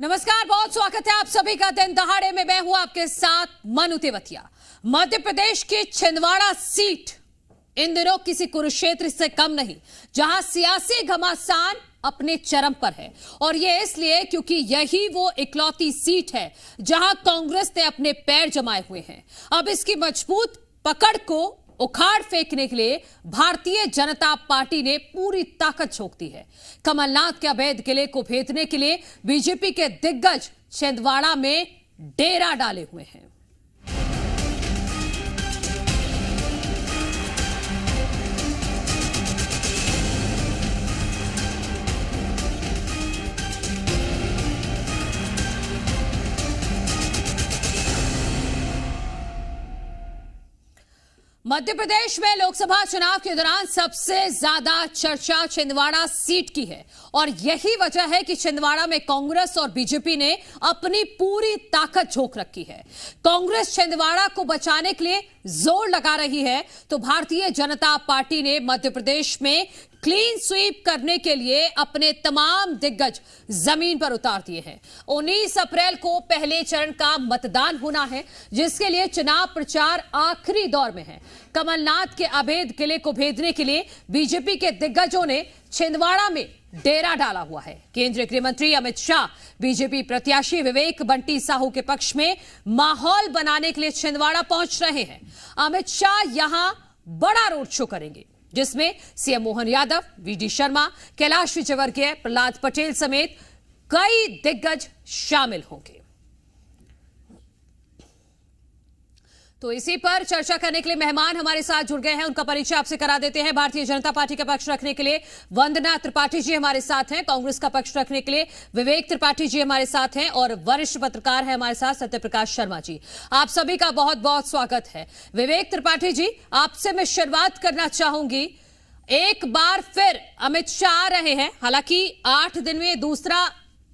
नमस्कार, बहुत स्वागत है आप सभी का। दिन दहाड़े में मैं हूं आपके साथ मनु तेवतिया। मध्य प्रदेश की छिंदवाड़ा सीट इन दिनों किसी कुरुक्षेत्र से कम नहीं, जहां सियासी घमासान अपने चरम पर है। और ये इसलिए क्योंकि यही वो इकलौती सीट है जहां कांग्रेस ने अपने पैर जमाए हुए हैं। अब इसकी मजबूत पकड़ को उखाड़ फेंकने के लिए भारतीय जनता पार्टी ने पूरी ताकत झोंक दी है। कमलनाथ के अवैध किले को भेदने के लिए बीजेपी के दिग्गज छिंदवाड़ा में डेरा डाले हुए हैं। मध्य प्रदेश में लोकसभा चुनाव के दौरान सबसे ज्यादा चर्चा छिंदवाड़ा सीट की है और यही वजह है कि छिंदवाड़ा में कांग्रेस और बीजेपी ने अपनी पूरी ताकत झोंक रखी है। कांग्रेस छिंदवाड़ा को बचाने के लिए जोर लगा रही है तो भारतीय जनता पार्टी ने मध्य प्रदेश में क्लीन स्वीप करने के लिए अपने तमाम दिग्गज जमीन पर उतार दिए हैं। 19 अप्रैल को पहले चरण का मतदान होना है, जिसके लिए चुनाव प्रचार आखिरी दौर में है। कमलनाथ के अवैध किले को भेदने के लिए बीजेपी के दिग्गजों ने छिंदवाड़ा में डेरा डाला हुआ है। केंद्रीय गृह मंत्री अमित शाह बीजेपी प्रत्याशी विवेक बंटी साहू के पक्ष में माहौल बनाने के लिए छिंदवाड़ा पहुंच रहे हैं। अमित शाह यहां बड़ा रोड शो करेंगे, जिसमें सीएम मोहन यादव, वीडी शर्मा, कैलाश विजयवर्गीय, प्रहलाद पटेल समेत कई दिग्गज शामिल होंगे। तो इसी पर चर्चा करने के लिए मेहमान हमारे साथ जुड़ गए हैं, उनका परिचय आपसे करा देते हैं। भारतीय जनता पार्टी का पक्ष रखने के लिए वंदना त्रिपाठी जी हमारे साथ हैं, कांग्रेस का पक्ष रखने के लिए विवेक त्रिपाठी जी हमारे साथ हैं और वरिष्ठ पत्रकार है हमारे साथ सत्यप्रकाश शर्मा जी। आप सभी का बहुत बहुत स्वागत है। विवेक त्रिपाठी जी, आपसे मैं शुरुआत करना चाहूंगी। एक बार फिर अमित शाह आ रहे हैं, हालांकि 8 दिन में दूसरा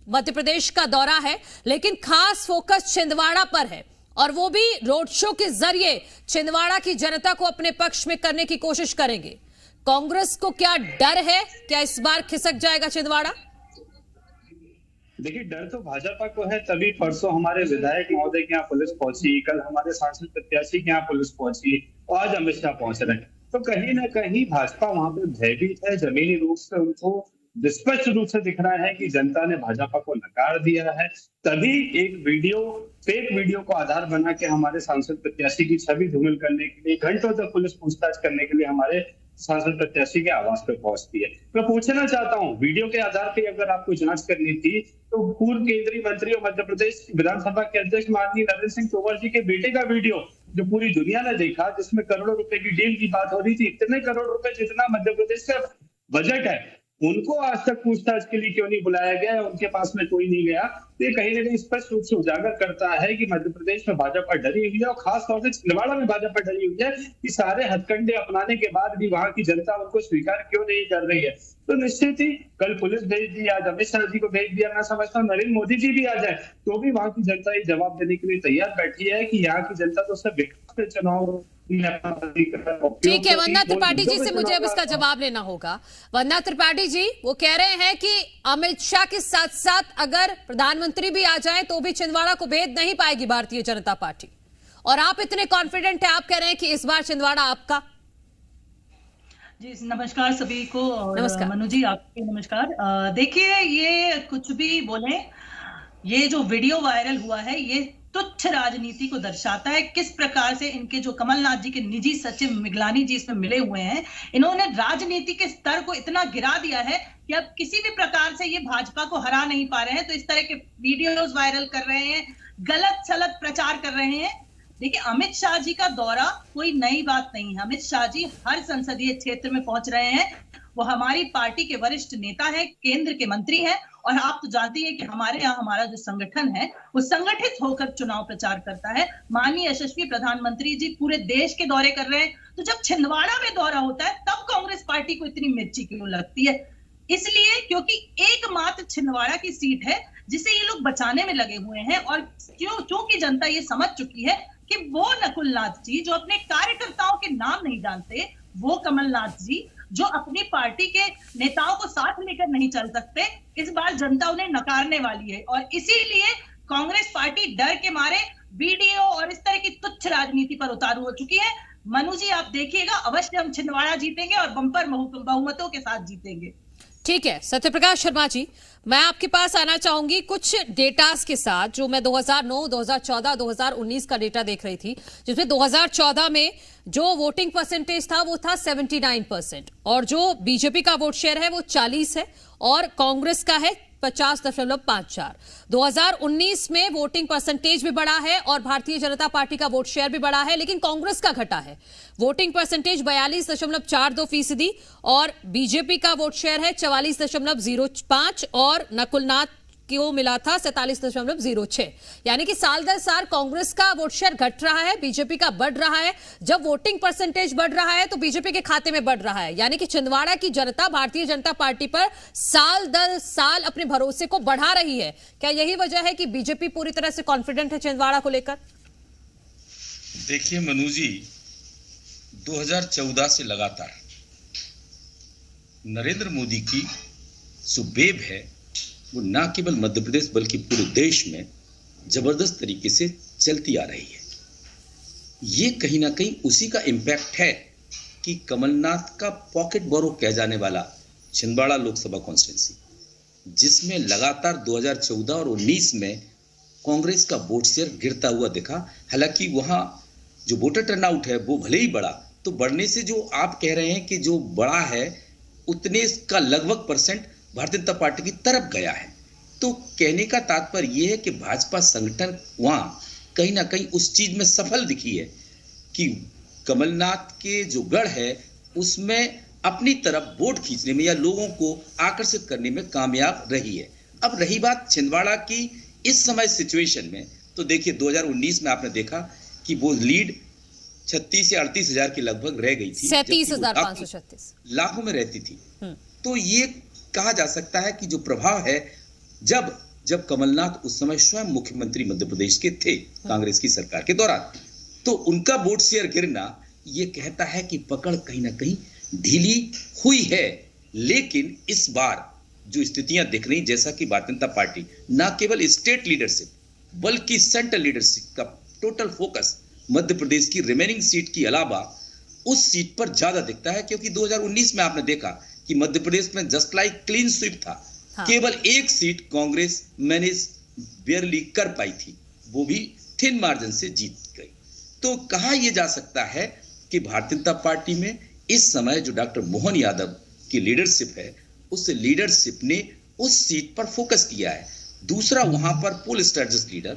मध्य प्रदेश का दौरा है, लेकिन खास फोकस छिंदवाड़ा पर है और वो भी रोड शो के जरिए छिंदवाड़ा की जनता को अपने पक्ष में करने की कोशिश करेंगे। कांग्रेस को क्या डर है, क्या इस बार खिसक जाएगा छिंदवाड़ा? देखिए, डर तो भाजपा को है, तभी परसों हमारे विधायक महोदय के यहाँ पुलिस पहुंची, कल हमारे सांसद प्रत्याशी के यहाँ पुलिस पहुंची और आज अमित शाह पहुंच रहे हैं। तो कहीं ना कहीं भाजपा वहां पे भयभीत है। जमीनी रूप से उनको स्पष्ट रूप से दिख रहा है कि जनता ने भाजपा को नकार दिया है। तभी एक फेक वीडियो को आधार बना के हमारे सांसद प्रत्याशी की छवि धूमिल करने के लिए घंटों तक पुलिस पूछताछ करने के लिए हमारे सांसद प्रत्याशी के आवास पर पहुंचती है। मैं पूछना चाहता हूं, वीडियो के आधार पर अगर आपको जांच करनी थी तो पूर्व केंद्रीय मंत्री और मध्य प्रदेश विधानसभा के अध्यक्ष माननीय नरेंद्र सिंह तोमर जी के बेटे का वीडियो जो पूरी दुनिया ने देखा, जिसमें करोड़ों रुपए की डील की बात हो रही थी, इतने करोड़ रुपए जितना मध्य प्रदेश का बजट है, उनको आज तक पूछताछ के लिए क्यों नहीं बुलाया गया, उनके पास में कोई नहीं गया। तो ये कहीं ना कहीं स्पष्ट रूप से उजागर करता है कि मध्य प्रदेश में भाजपा डरी हुई है और खासतौर से छिंदवाड़ा में भाजपा डरी हुई है कि सारे हथकंडे अपनाने के बाद भी वहां की जनता उनको स्वीकार क्यों नहीं कर रही है। तो निश्चित ही कल पुलिस भेज दी, आज अमित शाह जी को भेज दिया। मैं समझता हूँ नरेंद्र मोदी जी भी आ जाए तो भी वहां की जनता ये जवाब देने के लिए तैयार बैठी है कि यहाँ की जनता तो सब विकास पे चुनाव। ठीक है, वंदना त्रिपाठी जी से मुझे अब इसका जवाब लेना होगा। वंदना त्रिपाठी जी, वो कह रहे हैं कि अमित शाह के साथ साथ अगर प्रधानमंत्री भी आ जाएं तो भी छिंदवाड़ा को भेद नहीं पाएगी भारतीय जनता पार्टी, और आप इतने कॉन्फिडेंट हैं, आप कह रहे हैं कि इस बार छिंदवाड़ा आपका। जी नमस्कार सभी को। नमस्कार मनु जी, आपके नमस्कार। देखिए, ये कुछ भी बोले, ये जो वीडियो वायरल हुआ है ये तुच्छ राजनीति को दर्शाता है। किस प्रकार से इनके जो कमलनाथ जी के निजी सचिव मिगलानी जी इसमें मिले हुए हैं, इन्होंने राजनीति के स्तर को इतना गिरा दिया है कि अब किसी भी प्रकार से ये भाजपा को हरा नहीं पा रहे हैं। तो इस तरह के वीडियोस वायरल कर रहे हैं, गलत सलत प्रचार कर रहे हैं। देखिए, अमित शाह जी का दौरा कोई नई बात नहीं है। अमित शाह जी हर संसदीय क्षेत्र में पहुंच रहे हैं। वो हमारी पार्टी के वरिष्ठ नेता है, केंद्र के मंत्री हैं, और आप तो जानती हैं कि हमारे यहाँ हमारा जो संगठन है वो संगठित होकर चुनाव प्रचार करता है। माननीय यशस्वी प्रधानमंत्री जी पूरे देश के दौरे कर रहे हैं, तो जब छिंदवाड़ा में दौरा होता है तब कांग्रेस पार्टी को इतनी मिर्ची क्यों लगती है? इसलिए क्योंकि एकमात्र छिंदवाड़ा की सीट है जिसे ये लोग बचाने में लगे हुए हैं। और क्योंकि जनता ये समझ चुकी है कि वो नकुलनाथ जी जो अपने कार्यकर्ताओं के नाम नहीं जानते, वो कमलनाथ जी जो अपनी पार्टी के नेताओं को साथ लेकर नहीं चल सकते, इस बार जनता उन्हें नकारने वाली है। और इसीलिए कांग्रेस पार्टी डर के मारे वीडियो और इस तरह की तुच्छ राजनीति पर उतारू हो चुकी है। मनु जी, आप देखिएगा, अवश्य हम छिंदवाड़ा जीतेंगे और बम्पर बहुमतों के साथ जीतेंगे। ठीक है सत्यप्रकाश शर्मा जी, मैं आपके पास आना चाहूंगी कुछ डेटास के साथ, जो मैं 2009, 2014, 2019 का डेटा देख रही थी, जिसमें 2014 में जो वोटिंग परसेंटेज था वो था 79% और जो बीजेपी का वोट शेयर है वो 40 है और कांग्रेस का है 50.54। 2019 में वोटिंग परसेंटेज भी बढ़ा है और भारतीय जनता पार्टी का वोट शेयर भी बढ़ा है, लेकिन कांग्रेस का घटा है। वोटिंग परसेंटेज 42.42% और बीजेपी का वोट शेयर है 44.05 और नकुलनाथ को मिला था 47.06। यानी कि साल दर साल कांग्रेस का वोट शेयर घट रहा है, बीजेपी का बढ़ रहा है। जब वोटिंग परसेंटेज बढ़ रहा है तो बीजेपी के खाते में बढ़ रहा है, यानी कि छिंदवाड़ा की जनता भारतीय जनता पार्टी पर साल दर साल अपने भरोसे को बढ़ा रही है। क्या यही वजह है कि बीजेपी पूरी तरह से कॉन्फिडेंट है छिंदवाड़ा को लेकर? देखिए मनु जी, 2014 से लगातार नरेंद्र मोदी की जो वेव है वो न केवल मध्य प्रदेश बल्कि पूरे देश में जबरदस्त तरीके से चलती आ रही है। ये कहीं ना कहीं उसी का इम्पैक्ट है कि कमलनाथ का पॉकेट बोरो कह जाने वाला छिंदवाड़ा लोकसभा कॉन्स्टिट्यूंसी, जिसमें लगातार 2014 और 19 में कांग्रेस का वोट शेयर गिरता हुआ दिखा। हालांकि वहां जो वोटर टर्नआउट है वो भले ही बढ़ा, तो बढ़ने से जो आप कह रहे हैं कि जो बड़ा है उतने का लगभग परसेंट भारतीय जनता पार्टी की तरफ गया है। तो कहने का तात्पर्य यह है कि भाजपा संगठन वहां कहीं ना कहीं उस चीज में सफल दिखी है कि कमलनाथ के जो गढ़ है उसमें अपनी तरफ वोट खींचने में या लोगों को आकर्षित करने में कामयाब रही है। अब रही बात छिंदवाड़ा की इस समय सिचुएशन में, तो देखिए 2019 में आपने देखा कि वो लीड 36 या 38 हजार के लगभग रह गई थी, 37,536 लाखों में रहती थी। तो ये कहा जा सकता है कि जो प्रभाव है, जब कमलनाथ उस समय स्वयं मुख्यमंत्री मध्य प्रदेश के थे कांग्रेस की सरकार के दौरान, तो उनका वोट शेयर गिरना ये कहता है कि पकड़ कहीं ना कहीं ढीली हुई है। लेकिन इस बार जो स्थितियां दिख रही, जैसा कि भारतीय जनता पार्टी न केवल स्टेट लीडरशिप बल्कि सेंट्रल लीडरशिप का टोटल फोकस मध्य प्रदेश की रिमेनिंग सीट के अलावा उस सीट पर ज्यादा दिखता है, क्योंकि 2019 में आपने देखा कि मध्य प्रदेश में जस्ट लाइक क्लीन स्वीप था। हाँ। केवल एक सीट कांग्रेस मैनेज बेयरली कर पाई थी, वो भी थिन मार्जिन से जीत गई। तो कहा यह जा सकता है कि भारतीय जनता पार्टी में इस समय जो डॉक्टर मोहन यादव की लीडरशिप है, उस लीडरशिप ने उस सीट पर फोकस किया है। दूसरा, वहां पर पोल स्ट्रेटजिस्ट लीडर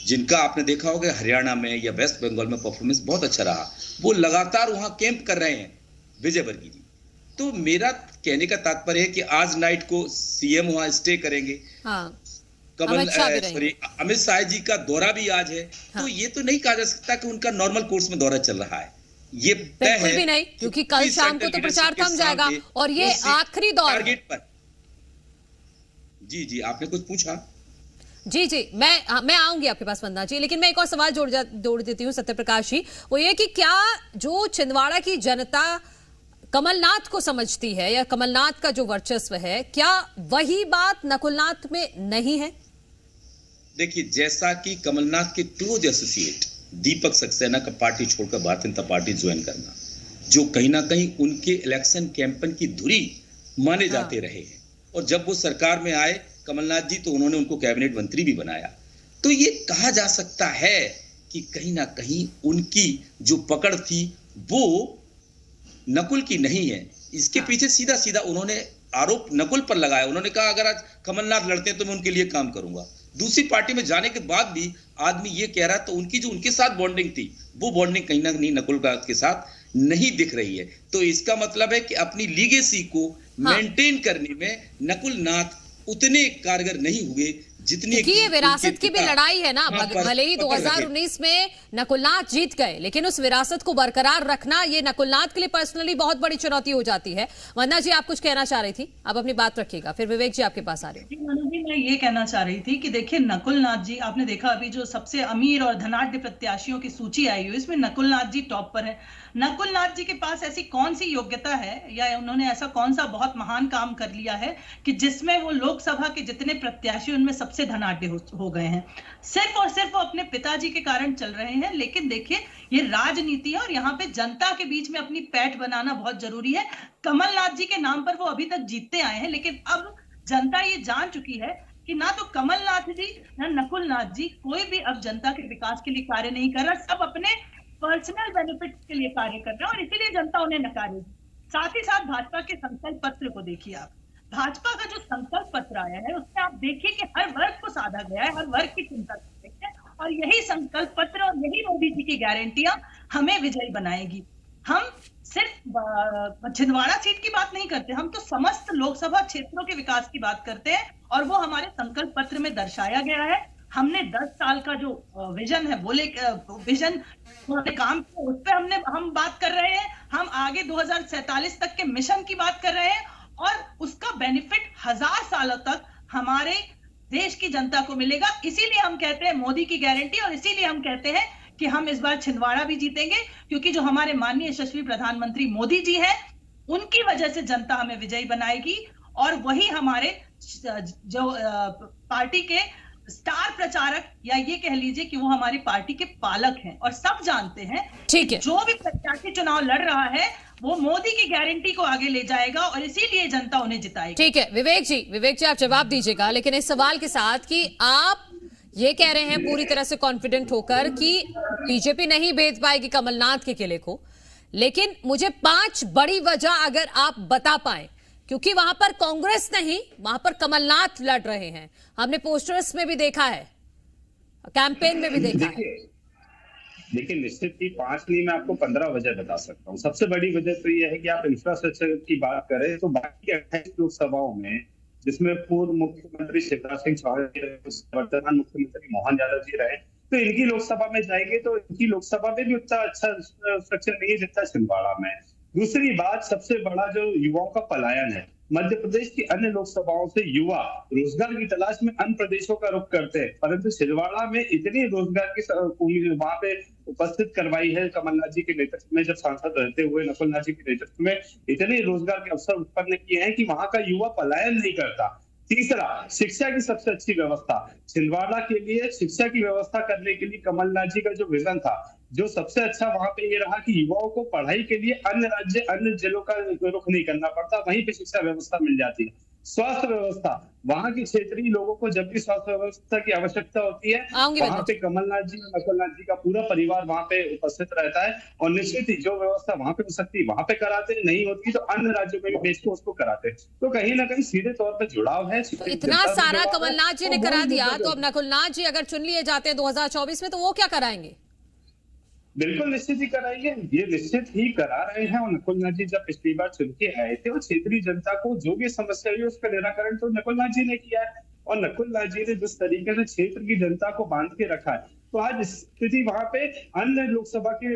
जिनका आपने देखा होगा हरियाणा में या वेस्ट बंगाल में परफॉर्मेंस बहुत अच्छा रहा, वो लगातार वहां कैंप कर रहे हैं, विजय वर्गीय जी। तो मेरा कहने का तात्पर्य है कि आज नाइट को सीएम वहां स्टे करेंगे। हाँ। अमित शाह जी का दौरा भी आज है। हाँ। तो ये तो नहीं कहा जा सकता कि उनका नॉर्मल कोर्स में दौरा चल रहा है, ये बिल्कुल भी नहीं, क्योंकि कल शाम को तो प्रचार थम जाएगा और ये आखिरी दौर टारगेट पर। जी आपने कुछ पूछा? जी मैं आऊंगी आपके पास वंदना जी, लेकिन मैं एक और सवाल जोड़ देती हूँ सत्यप्रकाश जी। वो ये कि क्या जो छिंदवाड़ा की जनता कमलनाथ को समझती है या कमलनाथ का जो वर्चस्व है, क्या वही बात नकुलनाथ में नहीं है? देखिए, जैसा कि कमलनाथ के क्लोज एसोसिएट दीपक सक्सेना का पार्टी छोड़कर भारतीय जनता पार्टी ज्वाइन करना, जो कहीं ना कहीं उनके इलेक्शन कैंपेन की धुरी माने जाते रहे हैं, और जब वो सरकार में आए कमलनाथ जी, तो उन्होंने उनको कैबिनेट मंत्री भी बनाया। तो ये कहा जा सकता है कि कहीं ना कहीं उनकी जो पकड़ थी वो नकुल की नहीं है। इसके पीछे सीधा सीधा उन्होंने आरोप नकुल पर लगाया। उन्होंने कहा अगर आज कमलनाथ लड़ते हैं तो मैं उनके लिए काम करूंगा। दूसरी पार्टी में जाने के बाद भी आदमी ये कह रहा है, तो उनकी जो उनके साथ बॉन्डिंग थी वो बॉन्डिंग कहीं ना कहीं नकुल के साथ नहीं दिख रही है। तो इसका मतलब है कि अपनी लीगेसी को मेंटेन करने में नकुल नाथ उतने कारगर नहीं हुए जितनी क्योंकि ये विरासत की भी लड़ाई है ना। भले ही पकड़ रखे। 2019 में नकुलनाथ जीत गए, लेकिन उस विरासत को बरकरार रखना ये नकुलनाथ के लिए पर्सनली बहुत बड़ी चुनौती हो जाती है। वंदना जी, आप कुछ कहना चाह रही थी, आप अपनी बात रखिएगा, फिर विवेक जी आपके पास आ रहे हैं। मनु जी, मैं ये कहना चाह रही थी कि देखिए नकुलनाथ जी, आपने देखा अभी जो सबसे अमीर और धनाढ्य प्रत्याशियों की सूची आई हुई, इसमें नकुलनाथ जी टॉप पर है। नकुलनाथ जी के पास ऐसी कौन सी योग्यता है या उन्होंने ऐसा कौन सा बहुत महान काम कर लिया है कि जिसमें वो लोकसभा के जितने प्रत्याशी उनमें सबसे धनाढ्य हो गए हैं? सिर्फ और सिर्फ वो अपने पिताजी के कारण चल रहे हैं। लेकिन देखिए ये राजनीति है और यहाँ पे जनता के बीच में अपनी पैठ बनाना बहुत जरूरी है। कमलनाथ जी के नाम पर वो अभी तक जीतते आए हैं, लेकिन अब जनता ये जान चुकी है कि ना तो कमलनाथ जी ना नकुलनाथ जी कोई भी अब जनता के विकास के लिए कार्य नहीं कर रहा, सब अपने पर्सनल बेनिफिट के लिए कार्य कर रहे हैं और इसीलिए जनता उन्हें नकारेगी। साथ ही साथ भाजपा के संकल्प पत्र को देखिए आप, भाजपा का जो संकल्प पत्र आया है उसमें आप देखिए कि हर वर्ग को साधा गया है, हर वर्ग की चिंता करते हैं और यही संकल्प पत्र और यही मोदी जी की गारंटियां हमें विजयी बनाएगी। हम सिर्फ छिंदवाड़ा सीट की बात नहीं करते, हम तो समस्त लोकसभा क्षेत्रों के विकास की बात करते हैं और वो हमारे संकल्प पत्र में दर्शाया गया है। हमने 10 साल का जो विजन है वो विजन काम किया, उस पर हम बात कर रहे हैं। हम आगे 2047 तक के मिशन की बात कर रहे हैं और उसका बेनिफिट 1000 सालों तक हमारे देश की जनता को मिलेगा। इसीलिए हम कहते हैं मोदी की गारंटी और इसीलिए हम कहते हैं कि हम इस बार छिंदवाड़ा भी जीतेंगे, क्योंकि जो हमारे माननीय यशस्वी प्रधानमंत्री मोदी जी हैं उनकी वजह से जनता हमें विजयी बनाएगी और वही हमारे जो पार्टी के स्टार प्रचारक या ये कह लीजिए कि वो हमारी पार्टी के पालक हैं और सब जानते हैं ठीक है, जो भी प्रत्याशी चुनाव लड़ रहा है वो मोदी की गारंटी को आगे ले जाएगा और इसीलिए जनता उन्हें जिताएगी। ठीक है विवेक जी आप जवाब दीजिएगा, लेकिन इस सवाल के साथ कि आप ये कह रहे हैं पूरी तरह से कॉन्फिडेंट होकर कि बीजेपी नहीं भेज पाएगी कमलनाथ के किले को, लेकिन मुझे 5 बड़ी वजह अगर आप बता पाए, क्योंकि वहां पर कांग्रेस नहीं, वहां पर कमलनाथ लड़ रहे हैं, हमने पोस्टर्स में भी देखा है, कैंपेन में भी देखा है। देखिए निश्चित ही 5 नहीं, मैं आपको 15 वजह बता सकता हूँ। सबसे बड़ी वजह तो यह है कि आप इंफ्रास्ट्रक्चर की बात करें तो बाकी 28 लोकसभाओं में, जिसमें पूर्व मुख्यमंत्री शिवराज सिंह चौहान, वर्तमान मुख्यमंत्री मोहन यादव जी रहे, तो इनकी लोकसभा में जाएंगे तो इनकी लोकसभा में भी उतना अच्छा स्ट्रक्चर नहीं है जितना छिंदवाड़ा में। दूसरी बात, सबसे बड़ा जो युवाओं का पलायन है, मध्य प्रदेश की अन्य लोकसभाओं से युवा रोजगार की तलाश में अन्य प्रदेशों का रुख करते हैं, परंतु छिंदवाड़ा में इतनी रोजगार की वहां पे उपस्थित करवाई है कमलनाथ जी के नेतृत्व में, जब सांसद रहते हुए नकुलनाथ जी के नेतृत्व में इतने रोजगार के अवसर उत्पन्न किए हैं कि वहां का युवा पलायन नहीं करता। तीसरा, शिक्षा की सबसे अच्छी व्यवस्था, छिंदवाड़ा के लिए शिक्षा की व्यवस्था करने के लिए कमलनाथ जी का जो विजन था, जो सबसे अच्छा वहां पे ये रहा कि युवाओं को पढ़ाई के लिए अन्य राज्य अन्य जिलों का रुख नहीं करना पड़ता, वहीं पे शिक्षा व्यवस्था मिल जाती है। स्वास्थ्य व्यवस्था, वहां के क्षेत्रीय लोगों को जब भी स्वास्थ्य व्यवस्था की आवश्यकता होती है वहां पे कमलनाथ जी और नकुलनाथ जी का पूरा परिवार वहां पे उपस्थित रहता है और निश्चित ही जो व्यवस्था वहां पे हो सकती है वहां पे कराते, नहीं होती तो अन्य राज्यों में भी भेज के उसको कराते। तो कहीं ना कहीं सीधे तौर पर जुड़ाव है। तो इतना सारा कमलनाथ जी ने करा दिया, तो अब नकुलनाथ जी अगर चुन लिए जाते हैं 2024 में तो वो क्या कराएंगे? बिल्कुल निश्चित ही कराएंगे, ये निश्चित ही करा रहे हैं। और नकुलनाथ जी जब पिछली बार चुन के आए थे और क्षेत्रीय जनता को जो भी समस्या हुई उसका निराकरण तो नकुलनाथ जी ने किया है और नकुलनाथ जी ने जिस तरीके से क्षेत्र की जनता को बांध के रखा है, तो आज स्थिति वहां पे अन्य लोकसभा के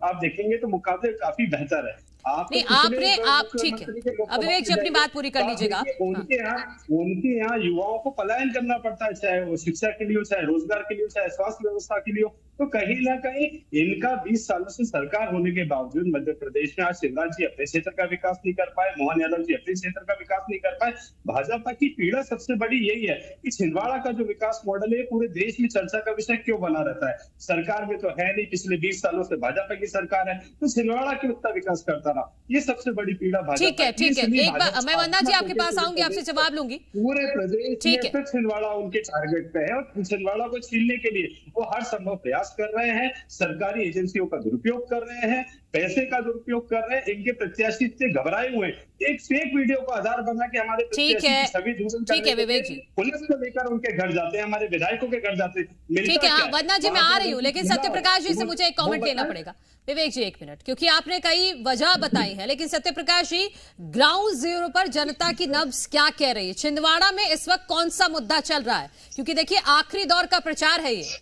आप देखेंगे तो मुकाबले काफी बेहतर है। आप ठीक है, अब विवेक जी अपनी बात पूरी कर लीजिएगा। उनके यहाँ युवाओं को पलायन करना पड़ता है, चाहे वो शिक्षा के लिए हो, चाहे रोजगार के लिए हो, चाहे स्वास्थ्य व्यवस्था के लिए हो। तो कहीं ना कहीं इनका 20 सालों से सरकार होने के बावजूद मध्य प्रदेश में आज शिवराज जी अपने क्षेत्र का विकास नहीं कर पाए, मोहन यादव जी अपने क्षेत्र का विकास नहीं कर पाए। भाजपा की पीड़ा सबसे बड़ी यही है कि छिंदवाड़ा का जो विकास मॉडल है पूरे देश में चर्चा का विषय क्यों बना रहता है। सरकार में तो है नहीं, पिछले 20 सालों से भाजपा की सरकार है, तो छिंदवाड़ा क्यों उतना विकास करता रहा, ये सबसे बड़ी पीड़ा भाजपा। ठीक है, एक बार मैं वंदना जी आपके पास आऊंगी, आपसे जवाब लूंगी। पूरे प्रदेश में तो छिंदवाड़ा उनके टारगेट पे है और छिंदवाड़ा को छीनने के लिए वो हर संभव प्रयास प्रयास कर रहे हैं, सरकारी एजेंसियों का दुरुपयोग कर रहे हैं, पैसे का दुरुपयोग कर रहे हैं, इनके प्रत्याशी से घबराए हुए हैं। एक फेक वीडियो को आधार बना के हमारे प्रत्याशी की छवि दूषण करने के लिए पुलिस को लेकर उनके घर जाते हैं, हमारे विधायकों के घर जाते हैं। ठीक है, हाँ वंदना जी मैं आ रही हूँ, लेकिन सत्यप्रकाश जी से मुझे एक कमेंट लेना पड़ेगा। विवेक जी एक मिनट, क्योंकि आपने कई वजह बताई है, लेकिन सत्यप्रकाश जी ग्राउंड जीरो पर जनता की नब्ज क्या कह रही है? छिंदवाड़ा में इस वक्त कौन सा मुद्दा चल रहा है? क्योंकि देखिए आखिरी दौर का प्रचार है ये।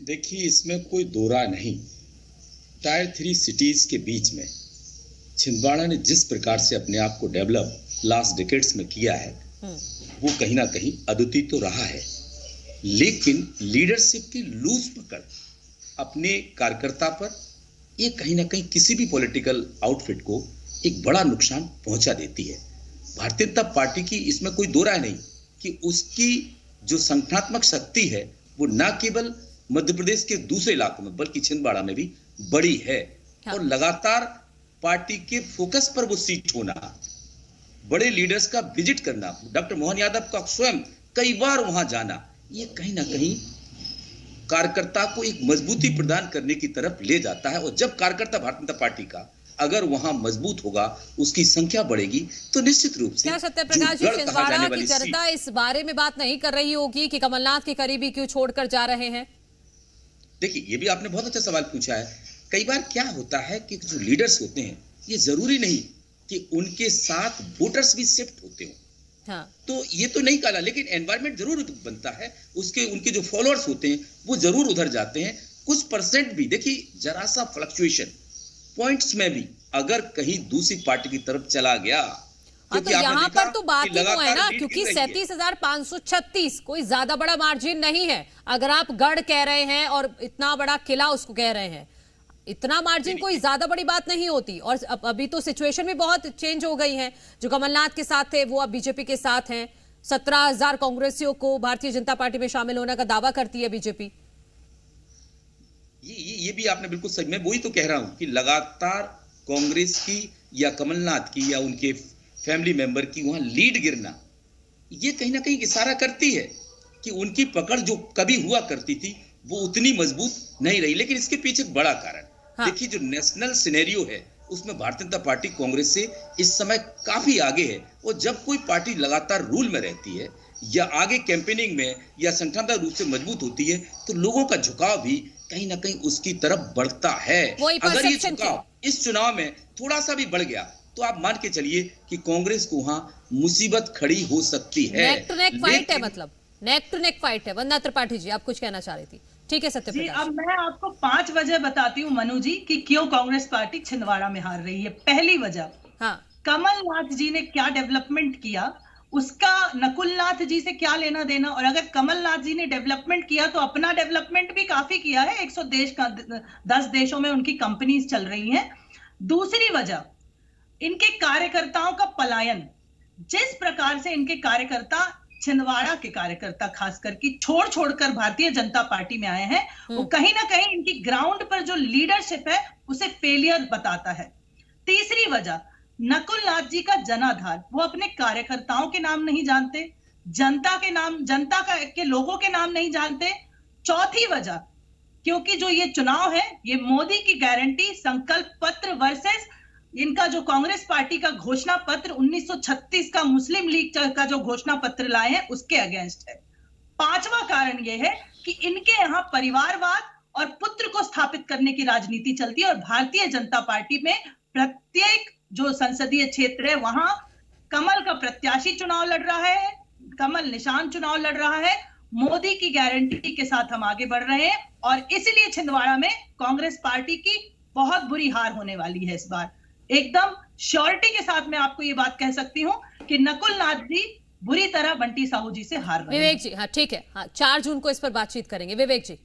देखिए इसमें कोई दो राय नहीं, टायर 3 सिटीज के बीच में छिंदवाड़ा ने जिस प्रकार से अपने आप को डेवलप लास्ट डिकेड्स में किया है वो कहीं ना कहीं अद्वितीय तो रहा है, लेकिन लीडरशिप की लूज पकड़ अपने कार्यकर्ता पर ये कहीं ना कहीं किसी भी पॉलिटिकल आउटफिट को एक बड़ा नुकसान पहुंचा देती है। भारतीय जनता पार्टी की इसमें कोई दो राय नहीं कि उसकी जो संगठनात्मक शक्ति है वो न केवल मध्य प्रदेश के दूसरे इलाकों में बल्कि छिंदवाड़ा में भी बड़ी है। हाँ। और लगातार पार्टी के फोकस पर वो सीट होना, बड़े लीडर्स का विजिट करना, डॉक्टर मोहन यादव का स्वयं कई बार वहां जाना, ये कहीं ना कहीं कार्यकर्ता को एक मजबूती प्रदान करने की तरफ ले जाता है। और जब कार्यकर्ता भारतीय जनता पार्टी का अगर वहां मजबूत होगा, उसकी संख्या बढ़ेगी, तो निश्चित रूप से क्या सत्यप्रकाश जी छिंदवाड़ा की जनता इस बारे में बात नहीं कर रही होगी कि कमलनाथ के करीबी क्यों छोड़कर जा रहे हैं? देखिए ये भी आपने बहुत अच्छा सवाल पूछा है। कई बार क्या होता है कि जो लीडर्स होते हैं ये जरूरी नहीं कि उनके साथ वोटर्स भी शिफ्ट होते हो। हाँ। तो ये तो नहीं कहा, लेकिन एनवायरनमेंट जरूर बनता है, उसके उनके जो फॉलोअर्स होते हैं वो जरूर उधर जाते हैं। कुछ परसेंट भी देखिए, जरा सा फ्लक्चुएशन पॉइंट्स में भी अगर कहीं दूसरी पार्टी की तरफ चला गया तो यहाँ पर तो बात ही वो है ना, क्योंकि 37,536 कोई ज्यादा बड़ा मार्जिन नहीं है। अगर आप गढ़ कह रहे हैं और इतना बड़ा किला उसको कह रहे हैं, इतना मार्जिन कोई ज्यादा बड़ी बात नहीं होती। और अभी तो सिचुएशन भी बहुत चेंज हो गई है। जो कमलनाथ के साथ थे वो अब बीजेपी के साथ हैं। 17,000 कांग्रेसियों को भारतीय जनता पार्टी में शामिल होने का दावा करती है बीजेपी। ये भी आपने बिल्कुल सही, मैं वही तो कह रहा हूं कि लगातार कांग्रेस की या कमलनाथ की या उनके फैमिली मेंबर की वहां लीड गिरना, ये कहीं ना कहीं इशारा करती है कि उनकी पकड़ जो कभी हुआ करती थी वो उतनी मजबूत नहीं रही। लेकिन इसके पीछे एक बड़ा कारण, हाँ। देखिए जो नेशनल सिनेरियो है उसमें भारतीय जनता पार्टी कांग्रेस से इस समय काफी आगे है। और जब कोई पार्टी लगातार रूल में रहती है या आगे कैंपेनिंग में या संगठनात्मक रूप से मजबूत होती है, तो लोगों का झुकाव भी कहीं ना कहीं उसकी तरफ बढ़ता है। अगर ये झुकाव इस चुनाव में थोड़ा सा भी बढ़ गया तो आप मान के चलिए कि कांग्रेस को वहां मुसीबत खड़ी हो सकती है। नेक टू नेक फाइट है, मतलब नेक टू नेक फाइट है। वंदना त्रिपाठी जी आप कुछ कहना चाह रही थी? ठीक है सत्यप्रकाश। अब मैं आपको 5 वजह बताती हूँ मनु जी कि क्यों कांग्रेस पार्टी छिंदवाड़ा में हार रही है। पहली वजह, हाँ, कमलनाथ जी ने क्या डेवलपमेंट किया, उसका नकुलनाथ जी से क्या लेना देना। और अगर कमलनाथ जी ने डेवलपमेंट किया तो अपना डेवलपमेंट भी काफी किया है। 10 देशों में उनकी कंपनीज चल रही हैं। दूसरी वजह, इनके कार्यकर्ताओं का पलायन। जिस प्रकार से इनके कार्यकर्ता, छिंदवाड़ा के कार्यकर्ता खास करके छोड़कर भारतीय जनता पार्टी में आए हैं, वो कहीं ना कहीं इनकी ग्राउंड पर जो लीडरशिप है उसे फेलियर बताता है। तीसरी वजह, नकुलनाथ जी का जनाधार, वो अपने कार्यकर्ताओं के नाम नहीं जानते, जनता के लोगों के नाम नहीं जानते। चौथी वजह, क्योंकि जो ये चुनाव है ये मोदी की गारंटी संकल्प पत्र वर्सेस इनका जो कांग्रेस पार्टी का घोषणा पत्र 1936 का मुस्लिम लीग का जो घोषणा पत्र लाए हैं उसके अगेंस्ट है। पांचवा कारण यह है कि इनके यहाँ परिवारवाद और पुत्र को स्थापित करने की राजनीति चलती है। और भारतीय जनता पार्टी में प्रत्येक जो संसदीय क्षेत्र है वहां कमल का प्रत्याशी चुनाव लड़ रहा है, कमल निशान चुनाव लड़ रहा है। मोदी की गारंटी के साथ हम आगे बढ़ रहे हैं और इसलिए छिंदवाड़ा में कांग्रेस पार्टी की बहुत बुरी हार होने वाली है इस बार। एकदम श्योरिटी के साथ मैं आपको ये बात कह सकती हूँ कि नकुलनाथ जी बुरी तरह बंटी साहू जी से हार गए। विवेक जी, हाँ ठीक है, हाँ 4 जून को इस पर बातचीत करेंगे। विवेक जी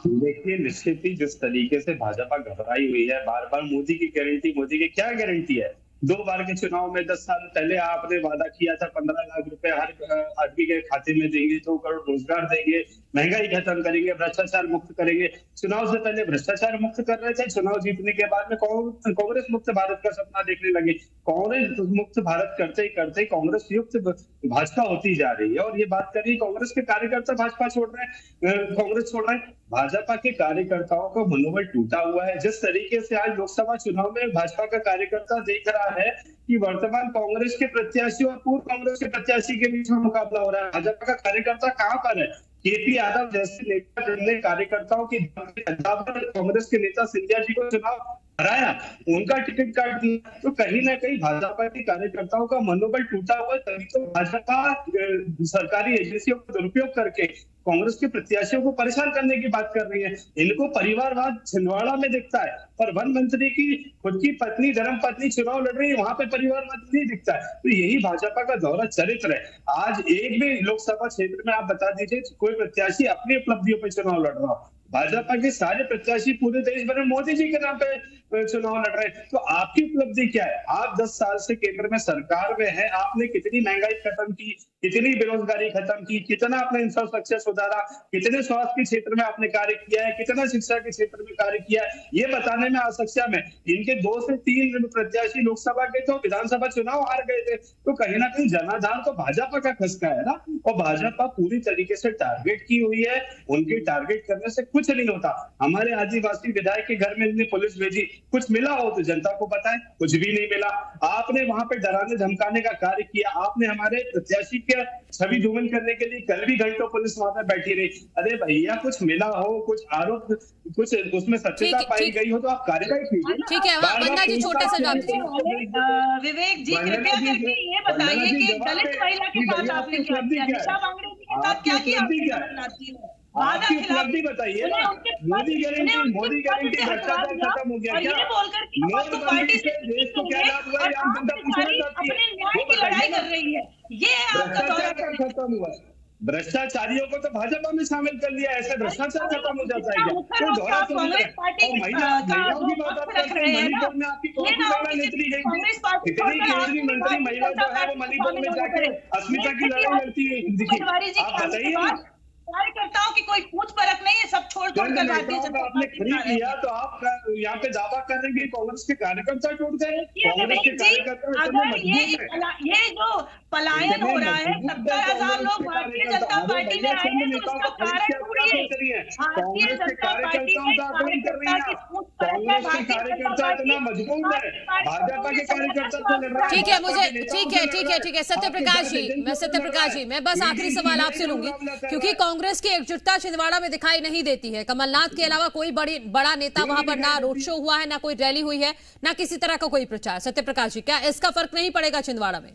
देखिए, निश्चित ही जिस तरीके से भाजपा घबराई हुई है, बार बार मोदी की गारंटी, मोदी की क्या गारंटी है? 2 बार के चुनाव में 10 साल पहले आपने वादा किया था 15 लाख रुपए हर आदमी के खाते में देंगे, 2 करोड़ रोजगार देंगे, महंगाई खत्म करेंगे, भ्रष्टाचार मुक्त करेंगे। चुनाव से पहले भ्रष्टाचार मुक्त कर रहे थे, चुनाव जीतने के बाद में कांग्रेस मुक्त भारत का सपना देखने लगे। कांग्रेस मुक्त भारत करते ही करते कांग्रेस युक्त भाजपा होती जा रही है। और ये बात कर रही कांग्रेस के कार्यकर्ता भाजपा छोड़ रहे हैं, कांग्रेस छोड़ रहे हैं। भाजपा के कार्यकर्ताओं का मनोबल टूटा हुआ है। जिस तरीके से आज लोकसभा चुनाव में भाजपा का कार्यकर्ता देख रहा है कि वर्तमान कांग्रेस के प्रत्याशी और पूर्व कांग्रेस के प्रत्याशी के बीच में मुकाबला हो रहा है, भाजपा का कार्यकर्ता कहां पर है? केपी यादव जैसे नेता जिनने कार्यकर्ताओं की कांग्रेस के नेता सिंधिया जी को चुनाव हराया, उनका टिकट काट दिया, तो कहीं ना कहीं भाजपा के कार्यकर्ताओं का मनोबल टूटा हुआ है। तभी तो भाजपा सरकारी एजेंसियों का दुरुपयोग करके कांग्रेस के प्रत्याशियों को परेशान करने की बात कर रही है। इनको परिवारवाद छिंदवाड़ा में दिखता है, पर वन मंत्री की खुद की पत्नी, धर्म पत्नी चुनाव लड़ रही है, वहां पे परिवारवाद नहीं दिखता है। तो यही भाजपा का दोहरा चरित्र है। आज एक भी लोकसभा क्षेत्र में आप बता दीजिए कोई प्रत्याशी अपनी उपलब्धियों पर चुनाव लड़ रहा हो। भाजपा के सारे प्रत्याशी पूरे देश भर में मोदी जी के नाम पे चुनाव लड़ रहे हैं। तो आपकी उपलब्धि क्या है? आप 10 साल से केंद्र में सरकार में है, आपने कितनी महंगाई खत्म की, कितनी बेरोजगारी खत्म की, कितना आपने इंफ्रास्ट्रक्चर सुधारा, कितने स्वास्थ्य के क्षेत्र में आपने कार्य किया है, कितना शिक्षा के क्षेत्र में कार्य किया है, ये बताने में असक्षम है। इनके 2 से 3 प्रत्याशी लोकसभा के तो विधानसभा चुनाव हार गए थे। तो कहीं ना कहीं जनाधार तो भाजपा का खसका है ना, और भाजपा पूरी तरीके से टारगेट की हुई है। उनके टारगेट करने से कुछ नहीं होता। हमारे आदिवासी विधायक के घर में इतनी पुलिस भेजी, कुछ मिला हो तो जनता को बताएं, कुछ भी नहीं मिला। आपने वहां पे डराने धमकाने का कार्य किया, आपने हमारे प्रत्याशी के छवि धूमिल करने के लिए कल भी घंटों पुलिस वहां पर बैठी रही। अरे भैया कुछ मिला हो, कुछ आरोप, कुछ उसमें सत्यता पाई गई हो तो आप कार्रवाई कीजिए। ठीक है, वंदना जी छोटे से जवाब दीजिए। विवेक जी कृपया करके ये बताइए कि दलित महिला के साथ आपने क्या किया, निशा बांगड़े जी के साथ क्या किया? आपकी उपलब्धि बताइए ना। मोदी गारंटी भ्रष्टाचार खत्म हो गया क्या? नोटबंदी से देश को क्या लाभ हुआ, आम जनता पूछना चाहती है। की लड़ाई कर रही है, ये भ्रष्टाचार खत्म हुआ। भ्रष्टाचारियों को तो भाजपा में शामिल कर लिया, ऐसे भ्रष्टाचार खत्म हो जाता है क्या? तो दोहरा महिलाओं की बात आप करते हैं। मणिपुर में आपकी कौन सी महिला नेत्री गई थी? इतनी केंद्रीय मंत्री महिला जो है वो मणिपुर में जाकर अस्मिता की लड़ाई लड़ती हुई दिखी। आप बताइए, कार्यकर्ताओं की कोई पूछ परख नहीं है, सब छोड़ कर भारतीय जनता आपने खरीद लिया तो आप यहाँ पे दावा कर रहे हैं कि कांग्रेस के कार्यकर्ता टूट गए। कांग्रेस के कार्यकर्ता अगर ये जो पलायन हो रहा है, 70,000 लोग भारतीय जनता पार्टी में आए हैं, तो उसका कारण ढूंढिए। भारतीय जनता पार्टी में कार्यकर्ता की पूछ परख है, भारतीय जनता इतना मजबूत है, भाजपा के कार्यकर्ता से लड़ रहा है। ठीक है, मुझे ठीक है सत्यप्रकाश जी, मैं बस आखिरी सवाल आपसे लूंगी, क्योंकि कांग्रेस की एकजुटता छिंदवाड़ा में दिखाई नहीं देती है। कमलनाथ के अलावा कोई बड़ा नेता वहां पर ना रोड शो हुआ है, ना कोई रैली हुई है, ना किसी तरह का कोई प्रचार। सत्यप्रकाश जी, क्या इसका फर्क नहीं पड़ेगा छिंदवाड़ा में?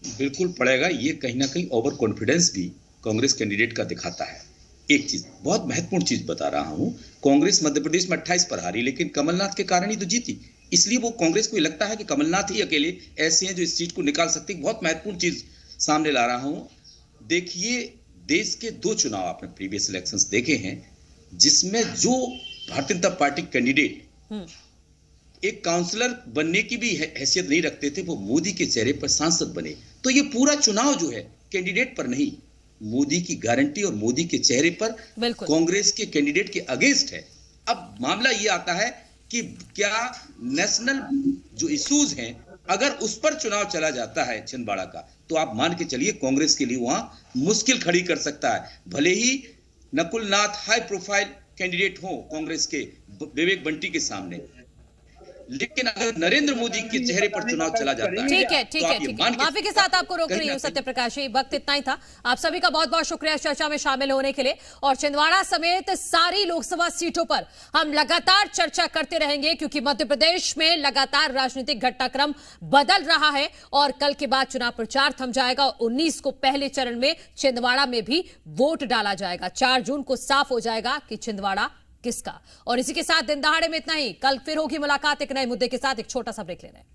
बिल्कुल पड़ेगा। ये कहीं ना कहीं ओवर कॉन्फिडेंस भी कांग्रेस कैंडिडेट का दिखाता है। एक चीज, बहुत महत्वपूर्ण चीज बता रहा हूं, कांग्रेस मध्य प्रदेश में 28 पर हारी, लेकिन कमलनाथ के कारण ही तो जीती। इसलिए वो कांग्रेस को लगता है कि कमलनाथ ही अकेले ऐसे हैं जो इस सीट को निकाल सकते हैं। बहुत महत्वपूर्ण चीज सामने ला रहा हूं। देखिए, देश के 2 चुनाव आपने प्रीवियस इलेक्शंस देखे हैं, जिसमें जो भारतीय जनता पार्टी कैंडिडेट एक काउंसलर बनने की भी हैसियत नहीं रखते थे, वो मोदी के चेहरे पर सांसद बने। तो ये पूरा चुनाव जो है कैंडिडेट पर नहीं, मोदी की गारंटी और मोदी के चेहरे पर कांग्रेस के कैंडिडेट के अगेंस्ट है। अब मामला ये आता है कि क्या नेशनल जो इश्यूज हैं, अगर उस पर चुनाव चला जाता है छिंदवाड़ा का, तो आप मान के चलिए कांग्रेस के लिए वहां मुश्किल खड़ी कर सकता है। भले ही Nakul Nath high profile candidate हो कांग्रेस के विवेक बंटी के सामने, लेकिन अगर नरेंद्र मोदी के चेहरे पर चुनाव चला जाता है, ठीक है। माफी के साथ आपको रोक रही हूँ सत्यप्रकाश जी, वक्त इतना ही था। आप सभी का बहुत बहुत शुक्रिया इस चर्चा में शामिल होने के लिए। और छिंदवाड़ा समेत सारी लोकसभा सीटों पर हम लगातार चर्चा करते रहेंगे, क्योंकि मध्य प्रदेश में लगातार राजनीतिक घटनाक्रम बदल रहा है और कल के बाद चुनाव प्रचार थम जाएगा। 19 को पहले चरण में छिंदवाड़ा में भी वोट डाला जाएगा। 4 जून को साफ हो जाएगा कि छिंदवाड़ा किसका। और इसी के साथ दिन दहाड़े में इतना ही। कल फिर होगी मुलाकात एक नए मुद्दे के साथ। एक छोटा सा ब्रेक ले रहे हैं।